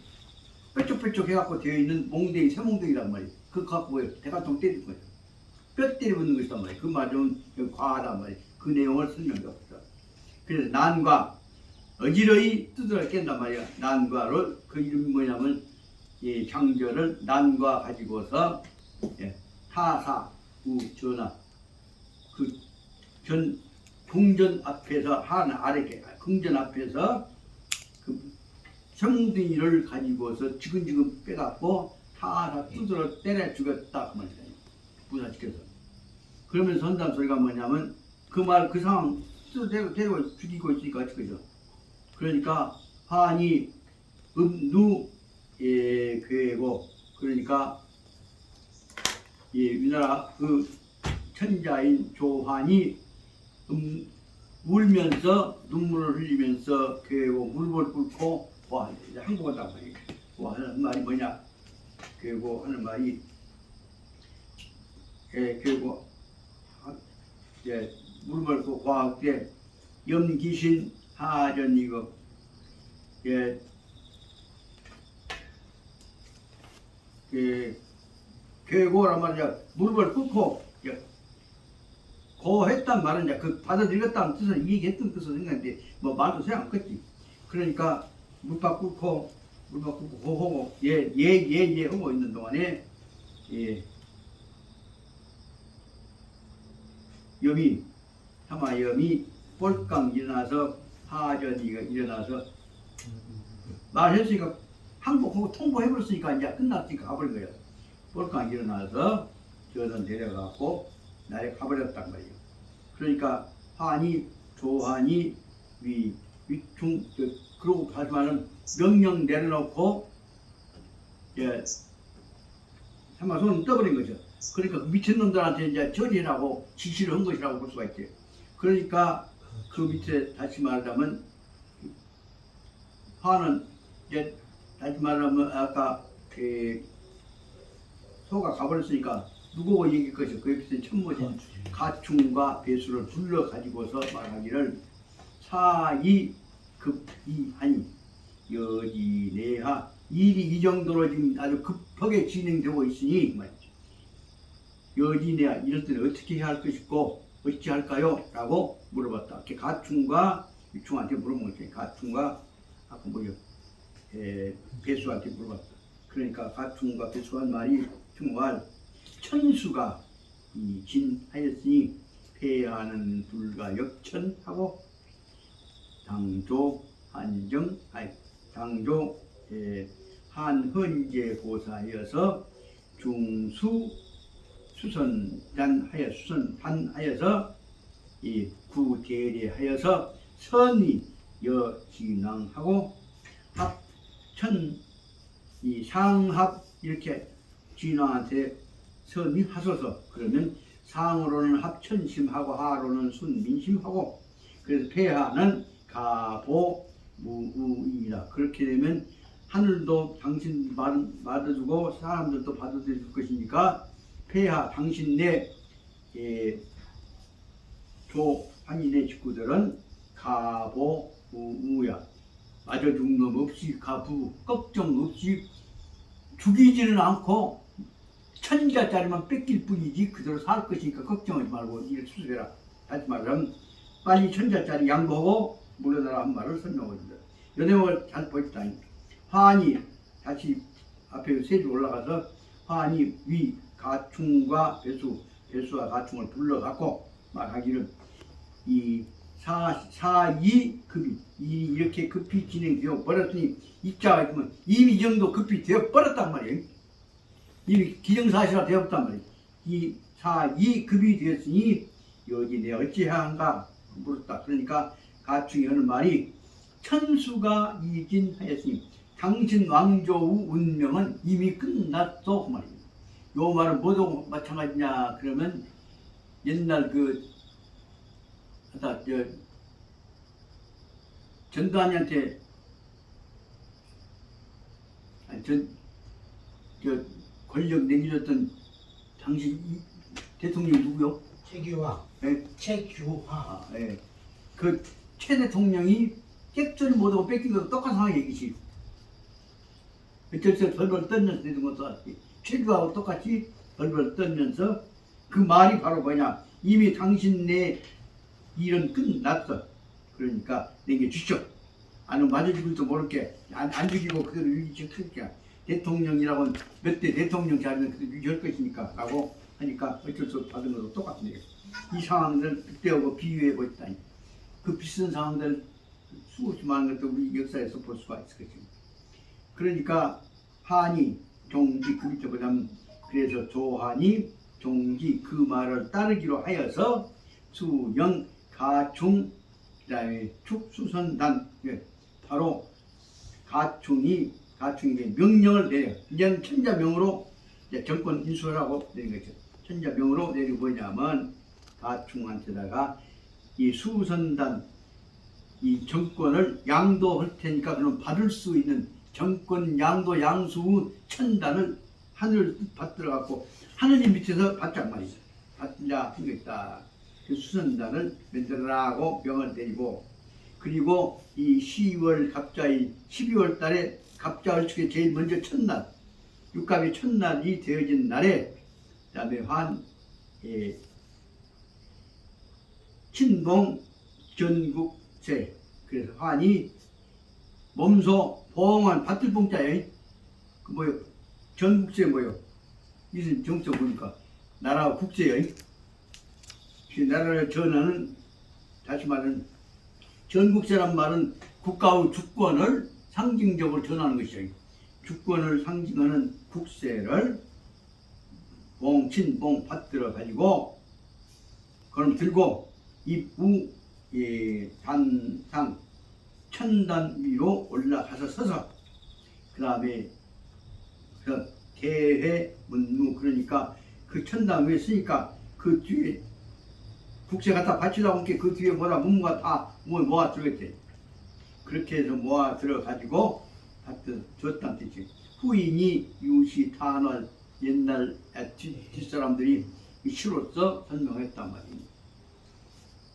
뾰족뾰족 해갖고 되어 있는 몽둥이 새몽둥이란 말이에요. 그거 갖고 뭐예요? 대가통 때릴 거예요. 뼈 때려붙는 것이란 말이에요. 그 말은 과하단 말이에요. 그 내용을 설명해 봅시다. 그래서 난과 어지러이 두드러 깬단 말이야. 난과를 그 이름이 뭐냐면 이 장절을 난과 가지고서 타사 우전하 그 궁전 앞에서 하나 아래게 궁전 앞에서 그 성둥이를 가지고서 지근지근 빼갖고 타사 두드러 때려 죽였다 그 말이야. 부사시켜서. 그러면서 한다는 소리가 뭐냐면 그 말 그 상황 스스로 데리고 죽이고 있으니까 그죠. 그러니까 한이 음누 괴고 그러니까 우리나라 그 천자인 조한이 울면서 눈물을 흘리면서 괴고 무릎을 꿇고 와 이제 한국어다 말이에요. 와 하는 말이 뭐냐? 괴고 하는 말이 괴고 무릎을 꿇고 과학 때 염기신 하전 이거 괴고란 말이야. 무릎을 꿇고 고했단 말은 이제 그 받아들였다는 뜻은 이익했던 뜻을 생각했는데 뭐 말도 생각 안 컸지. 그러니까 무릎 꿇고 고하고 예 하고 있는 동안에 염이 하마염이 볼깡 일어나서 하전이가 일어나서 말했으니까 항복하고 통보해버렸으니까 이제 끝났으니까 가버린 거예요. 볼깡 일어나서 저는 데려가고 나에 가버렸단 말이에요. 그러니까 한이 조한이 위중 그러고 하지만은 명령 내려놓고 한마 손 떠버린 거죠. 그러니까 미친놈들한테 이제 처리라고 지시를 한 것이라고 볼 수가 있죠. 그러니까 그 밑에 다시 말하자면 한은 이제 다시 말하면 아까 소가 가버렸으니까 누구고 얘기할 것이요. 그 옆에 천모진 가충과 배수를 불러 가지고서 말하기를 사이급이하니 여지내하 일이 이 정도로 지금 아주 급하게 진행되고 있으니 말이죠. 여지내하 이럴 때는 어떻게 해야 할 것이고 어찌 할까요? 라고 물어봤다. 이렇게 가충과 유충한테 물어본 거죠. 가충과 아까 뭐요? 배수한테 물어봤다. 그러니까 가충과 배수한 말이 정말 천수가 진하였으니 폐하는 불과 역천하고 당조 한헌제 고사하여서 중수 수선단하여서 이 구대례하여서 선이 여진왕하고 합천 이 상합 이렇게 진왕한테 선이 하소서. 그러면 상으로는 합천심하고 하로는 순민심하고 그래서 폐하는 가보무우이다. 그렇게 되면 하늘도 당신 받아주고 사람들도 받아들일 것이니까 폐하 당신 내 조한인의 식구들은 가보무우야. 맞아 죽는 놈 없이 가부 걱정 없이 죽이지는 않고 천자짜리만 뺏길 뿐이지 그대로 살 것이니까 걱정하지 말고 이를 수습해라. 다시 말하면 빨리 천자짜리 양보하고 물러나라 한 말을 설명합니다. 이 내용을 잘 보십시다. 한이 다시 앞에 세줄 올라가서 한이 위 가충과 배수와 가충을 불러갖고 말하기를 이 사이급이 이렇게 급히 진행되어 버렸으니 입자가 있으면 이미 이 정도 급히 되어 버렸단 말이에요. 이미 기정사실화 되었단 말이에요. 이 사이급이 되었으니 여기 내가 어찌해야 한가 물었다. 그러니까 가충이 하는 말이 천수가 이진하였으니 당신 왕조의 운명은 이미 끝났어 그 말입니다. 요 말은 뭐도 마찬가지냐 그러면 옛날 전두환이한테 권력 내밀었던 당시 대통령 누구요? 최규화. 네? 최규화. 네. 그 최 대통령이 객전이 못하고 뺏긴 것도 똑같은 상황 얘기지. 저기서 벌벌 떨면서 되는 것도 같지. 최규하고 똑같이 벌벌 떨면서 그 말이 바로 뭐냐. 이미 당신 내 일은 끝났어. 그러니까 내게 주시오. 아니면 맞아 죽을지도 모를게. 안 죽이고 그대로 유지시킬게. 대통령이라고 몇 대 대통령 자리는 그대로 유지할 것이니까 라고 하니까 어쩔 수 없이 받은 것도 똑같은데 이 상황들 그때하고 비교해 보시다. 그 비슷한 상황들 수없이 많은 것도 우리 역사에서 볼 수가 있을 것입니다. 그러니까 한이 종지 그 밑에 보자면 그래서 조한이 종지 그 말을 따르기로 하여서 수영 가충 그다음에 축수선단, 바로 가충이 이제 명령을 내려. 이제는 천자명으로 이제 정권 인수를 하고 내린 거죠. 천자명으로 내리고 뭐냐면 가충한테다가 이 수선단 이 정권을 양도할 테니까 그럼 받을 수 있는 정권 양도 양수 천단을 하늘 받들어 갖고 하느님 밑에서 받자 말이죠. 받자 한 거있다. 그 수선단을 만들어라고 명을 내리고, 그리고 이 10월 갑자일 12월 달에 갑자을축에 제일 먼저 첫날, 육갑이 첫날이 되어진 날에 그다음에 친봉 전국세, 그래서 환이 몸소 봉한 밭들봉자에 그 뭐요 전국세 뭐요 이슨 정적 보니까 나라 국세요. 그 나라를 전하는, 다시 말하는 전국세란 말은 국가의 주권을 상징적으로 전하는 것이죠. 주권을 상징하는 국세를 친봉 받들어 가지고 그럼 들고 입우 단상 천단 위로 올라가서 서서 그 다음에 대회 문무, 그러니까 그 천단 위에 쓰니까 그 뒤에 국세 갖다 바치다 보니까 그 뒤에 뭐라 문무가 다 모아 들어갔대. 그렇게 해서 모아 들어가지고 줬다는 뜻이. 후인이 유시 탄월 옛날 뒷사람들이 시로써 설명했단 말입니다.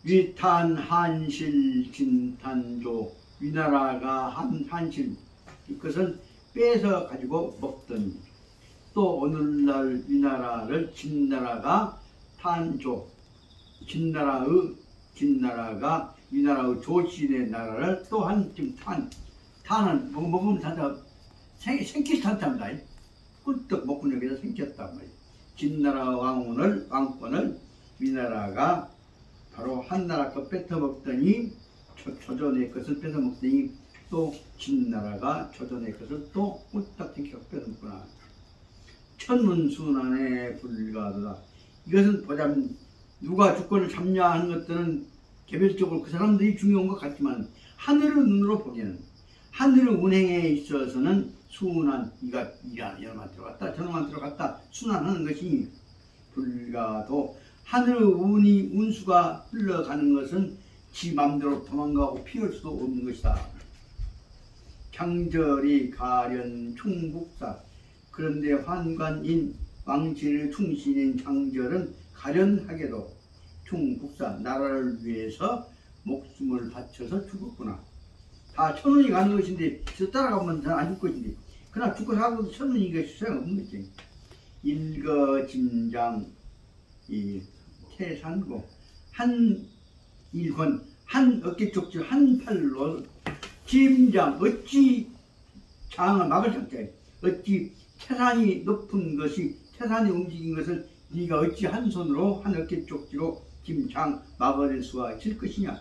위탄 한실 진탄조, 위나라가 한실, 이것은 빼서 가지고 먹던, 또 오늘날 위나라를 진나라가 탄조, 진나라가 위나라의 조신의 나라를 또한 지금 탄은 먹으면 탄다, 생기 탄답니다. 꿀떡 먹고 여기서 생겼단 말이에요. 진나라 왕권을 위나라가 바로 한나라 것 뺏어 먹더니 조선의 것을 뺏어 먹더니 또 진나라가 조선의 것을 또 꿀떡 생겨 뺏어 먹구나. 천문순환에 불가하다. 이것은 보자면 누가 주권을 참여하는 것들은 개별적으로 그 사람들이 중요한 것 같지만 하늘의 눈으로 보기에는, 하늘의 운행에 있어서는 순환, 이가 이만 들어갔다 저놈만 들어갔다 순환하는 것이 불가도, 하늘의 운수가 흘러가는 것은 지 맘대로 도망가고 피할 수도 없는 것이다. 장절이 가련 충북사, 그런데 환관인 왕실의 충신인 장절은 가련하게도 충북사 나라를 위해서 목숨을 바쳐서 죽었구나. 다 천운이 가는 것인데 저 따라가면 안 죽을 것인데, 그러나 죽고 살아도 천운이 소용없는 거지. 일거짐장 이 태산고, 한 일권 한 어깨 쪽지 한 팔로 짐장, 어찌 장을 막을 장자에, 어찌 태산이 높은 것이, 태산이 움직인 것을 네가 어찌 한 손으로 한 어깨 쪽지로 김장 막아낼 수가 있을 것이냐.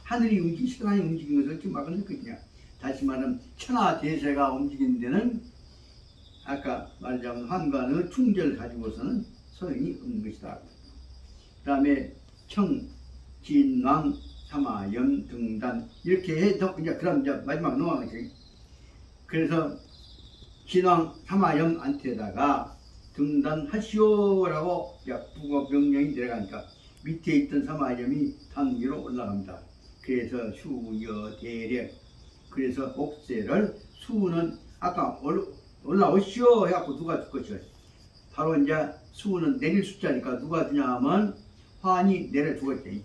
하늘이 움직이고 태산이 움직인 것을 어찌 막아낼 것이냐. 다시 말하면 천하대세가 움직이는 데는 아까 말하자면 환관의 충절을 가지고서는 소용이 없는 것이다. 그 다음에 청, 진왕, 사마염, 등단, 이렇게 해서 이제 그럼 이제 마지막 넘어가는 거지. 그래서 진왕, 사마염한테다가 등단하시오라고 부거 명령이 내려가니까 밑에 있던 사마염이 단 위로 올라갑니다. 그래서 휴여 대략, 그래서 옥세를, 수는 아까 올라오시오 해갖고 누가 죽었죠. 바로 이제 수는 내릴 숫자니까 누가 주냐 하면 환이 내려 죽었지.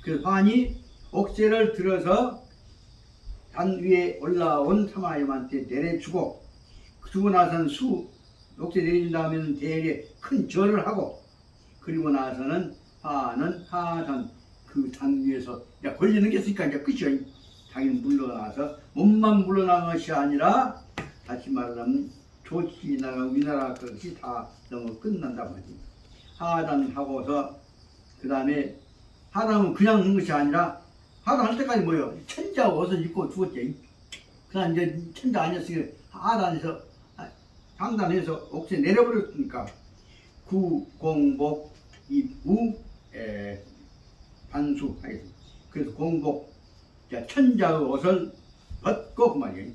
그래서 환이 옥세를 들어서 단 위에 올라온 사마염한테 내려주고, 주고 나서는 옥세 내린 다음에는 대례 큰 절을 하고, 그리고 나서는 환은 하단 그 단 위에서 이제 걸리는 게 있으니까 이제 끝이요. 당연히 물러나서 몸만 물러난 것이 아니라 다시 말하면 조치나라 위나라 것이 다 너무 끝난단 말이에요. 하단하고서 그 다음에 하단은 그냥 하는 것이 아니라 하단할 때까지 뭐예요? 천자 옷을 입고 죽었지. 그 다음 이제 천자 아니었으니까 하단에서 상단에서 옥새 내려버렸으니까 구공복 입우 반수 하겠습니다. 그래서 공복 자, 천자의 옷을 벗고 그 말이에요.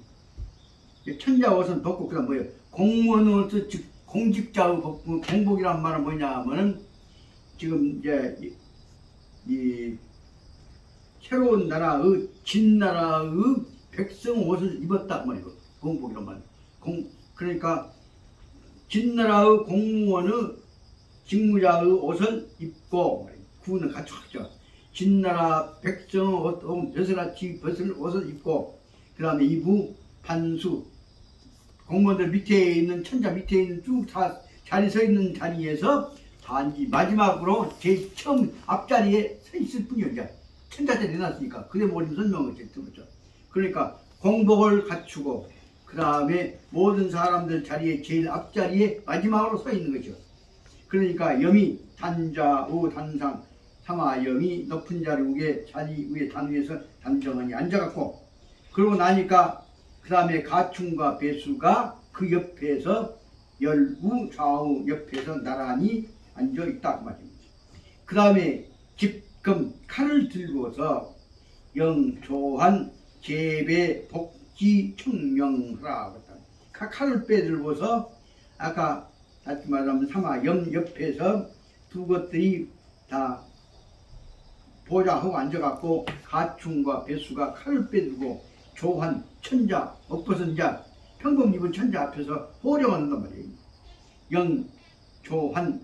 천자의 옷은 벗고 그다음 뭐예요? 공무원으로서 즉 공직자의 공복이란 말은 뭐냐면은 지금 이제 이 새로운 나라의 진나라의 백성 옷을 입었다 그 말이고 공복이란 말. 그러니까 진나라의 공무원의 직무자의 옷을 입고 구분을 갖추었죠. 진나라 백성의 옷, 벼슬아치 옷을 입고 그 다음에 이부 판수 공무원들 밑에 있는 천자 밑에 있는 쭉 다 자리 서 있는 자리에서 단지 마지막으로 제일 처음 앞자리에 서 있을 뿐이요. 이제 천자때 내놨으니까 그래 모든 설명을 들었죠. 그러니까 공복을 갖추고 그 다음에 모든 사람들 자리에 제일 앞자리에 마지막으로 서 있는 거죠. 그러니까 염이 단자 우 단상 삼아 염이 높은 자리 위에 단 위에서 단정하니 앉아갖고 그러고 나니까 그 다음에 가충과 배수가 그 옆에서 열우 좌우 옆에서 나란히 앉아 있다 그 말입니다. 그 다음에 집금 칼을 들고서 영조한 재배 복지 청명하라. 칼을 빼들고서 아까 다시 말하면 삼아 염 옆에서 두 것들이 다 보좌하고 앉아갖고 가충과 배수가 칼을 빼들고 조한 천자 엎어선 자 평범 입은 천자 앞에서 호령한단 말이에요. 영 조한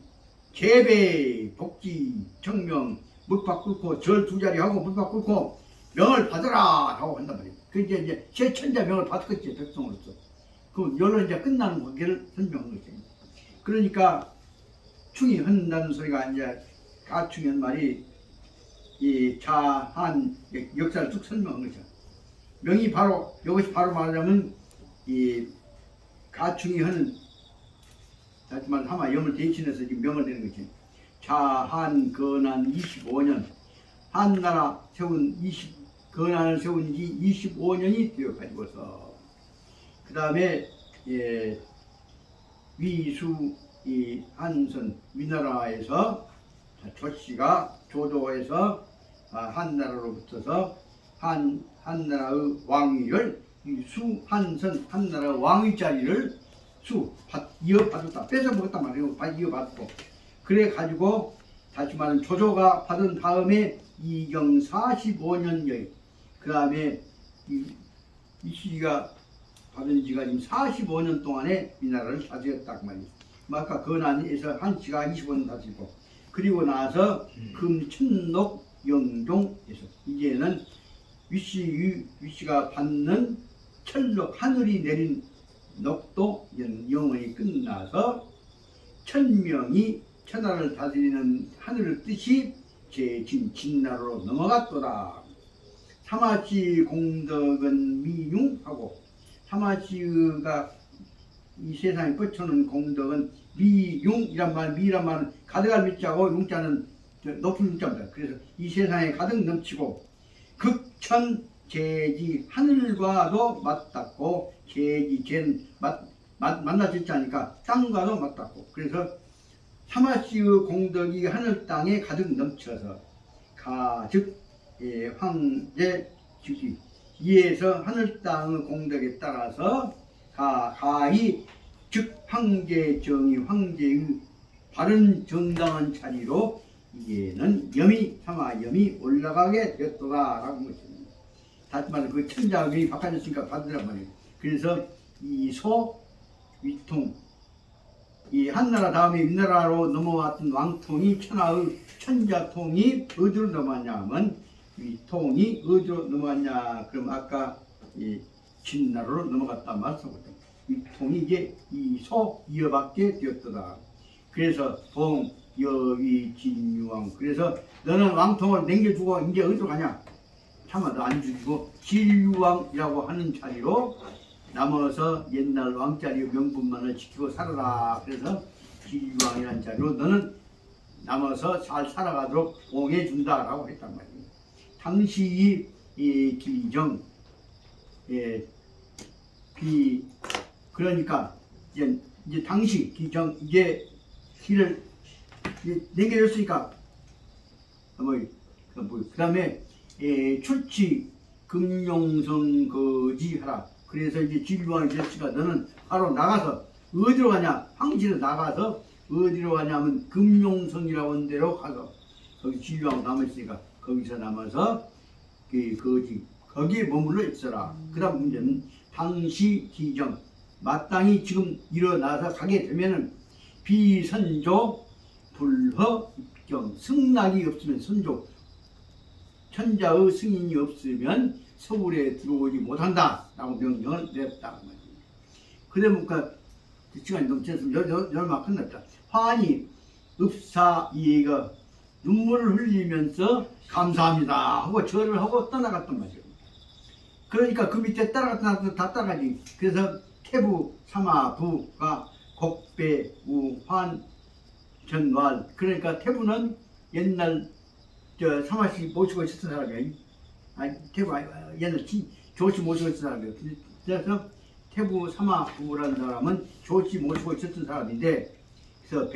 재배 복지 청명 물밥 꿇고 절 두 자리 하고 물밥 꿇고 명을 받으라 하고 한단 말이에요. 그 이제 제 천자 명을 받겠지 백성으로서. 그 열로 이제 끝나는 관계를 설명한 거죠. 그러니까 충이 흔다는 소리가 이제 가충현 말이 이 자한 역사를 쭉 설명한 거죠. 명이 바로 이것이 바로 말하자면 이 가충이 하는 하지만 하마 염을 대신해서 지금 명을 내는 거지. 자한 건한 25년 한나라 세운 건한을 세운 지 25년이 되어 가지고서 그 다음에 위수 이 한선 위나라에서 조씨가 조조에서 한나라로 붙어서 한나라의 왕위를 수 한선 한나라 왕위 자리를 이어받았다. 뺏어 먹었단 말이에요. 이어받고 그래 가지고 다시 말하면 조조가 받은 다음에 이경 45년여에 그 다음에 이시기가 받은 지가 지금 45년 동안에 이 나라를 다스렸다 그 말이에요. 아까 건안에서 한씨가 25년 다스리고 그리고 나서 금천록 영종에서 이제는 위씨가 받는 천록 하늘이 내린 녹도 영원히 끝나서 천명이 천하를 다스리는 하늘의 뜻이 제진 진나라로 넘어갔도다. 사마씨 공덕은 미융하고 사마씨가 이 세상에 뻗쳐놓은 공덕은 미융이란 말, 미란 말은 가득할 미자고 용자는 높은 용자입니다. 그래서 이 세상에 가득 넘치고 극천 제지 하늘과도 맞닿고 제지 젠 만나질 자니까 땅과도 맞닿고 그래서 사마씨의 공덕이 하늘 땅에 가득 넘쳐서 가즉 황제 즉위 이에서 하늘 땅의 공덕에 따라서 가히 즉 황제 정의 황제의 바른 정당한 자리로 이제는 사마염이 올라가게 되었도다 라고 한 것입니다. 다시 말해 그 천자음이 바꿔졌으니까 받으란 말이에요. 그래서 이 위통 이 한나라 다음에 위나라로 넘어왔던 왕통이 천하의 천자통이 어디로 넘어왔냐면 위통이 어디로 넘어왔냐 그럼 아까 이 진나라로 넘어갔단 말씀거든. 위통이 이제 이어받게 되었더라. 그래서 봉 여위 진유왕 그래서 너는 왕통을 남겨주고 이제 어디로 가냐? 차마 너 안 죽이고 진유왕이라고 하는 자리로 남아서 옛날 왕자리의 명분만을 지키고 살아라. 그래서 진유왕이라는 자리로 너는 남아서 잘 살아가도록 봉해준다라고 했단 말이에요. 당시 이 기정 그러니까 이제 당시 기정 이제 길을 남겨줬으니까 그 다음에 출치 금용성 거지하라. 그래서 이제 진루왕 제치가 너는 바로 나가서 어디로 가냐? 황실에 나가서 어디로 가냐면 금용성이라는 데로 가서 거기 진루왕 남았으니까 거기서 남아서 그 거지 거기에 머물러 있어라. 그다음 문제는 당시 기정 마땅히 지금 일어나서 가게 되면은 비선조 불허 입경 승낙이 없으면 선조 천자의 승인이 없으면 서울에 들어오지 못한다 라고 명령을 내렸다. 그래 보니까 시간이 너무 짧습니다. 얼마 끝났다. 환희 읍사 이가 눈물을 흘리면서 감사합니다 하고 절을 하고 떠나갔단 말이에요. 그러니까 그 밑에 따라갔다 다 따라가지. 그래서 태부 사마부가 곡배 우환 전왈. 그러니까 태부는 옛날 저 사마씨 모시고 있었던 사람이에요. 아니 태부 옛날 조씨 모시고 있었던 사람이에요. 그래서 태부 사마부라는 사람은 조씨 모시고 있었던 사람인데, 그래서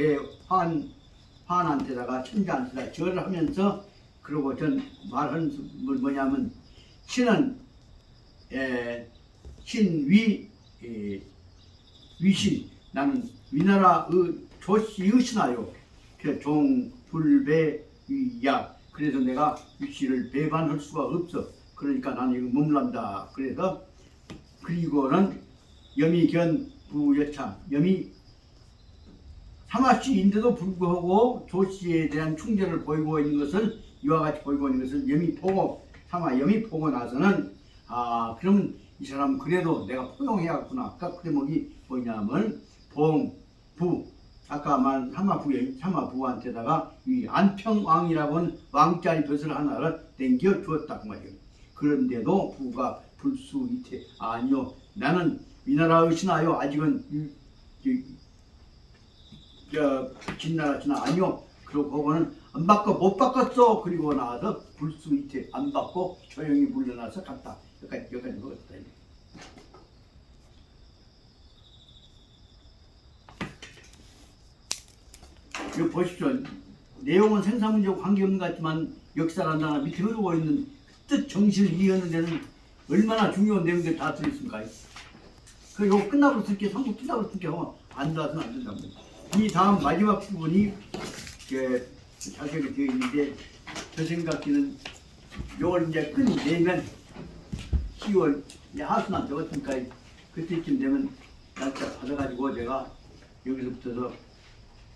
배환한테다가 천자한테다가 절을 하면서 그러고 전 말하는 뭐냐면 신은 신위 위신 나는 위나라의 조씨의 신하요. 그래서 종불배 위야. 그래서 내가 위씨를 배반할 수가 없어. 그러니까 나는 이거 머물란다. 그래서 그리고는 염이견 부여차 염이 사마씨인데도 불구하고 조씨에 대한 충절을 보이고 있는 것을 이와 같이 보이고 있는 것을 염이 보고 염이 보고 나서는 그러면 이 사람 그래도 내가 포용해야겠구나. 아까 그 대목이 뭐냐면 봉부 아까 말한 사마부한테다가 이 안평왕이라고 하는 왕자리 벼슬 하나를 땡겨 주었다 그 말이에요. 그런데도 부가 불수이태 아니요 나는 위나라의 신하요 아직은 진나라 신하 아니요. 그리고 그거는 안 바꿔 못 바꿨어. 그리고 나와서 불수이태 안 받고 조용히 물러나서 갔다. 여기까지 먹었다. 이거 보십시오. 내용은 생사문제와 관계없는 것 같지만 역사란다나 밑에 흐르고 있는 뜻 정신을 이해하는 데는 얼마나 중요한 내용들이 다 들어있습니까? 그리고 이거 끝나고 쓸게 상품 끝나고 쓸게 하면 안 닿아서는 안 된다고. 이 다음 마지막 부분이 자세하게 되어 있는데 저 생각에는 요걸 이제 끝내면 10월 이제 하순한 적었으니까 그때쯤 되면 날짜 받아가지고 제가 여기서부터서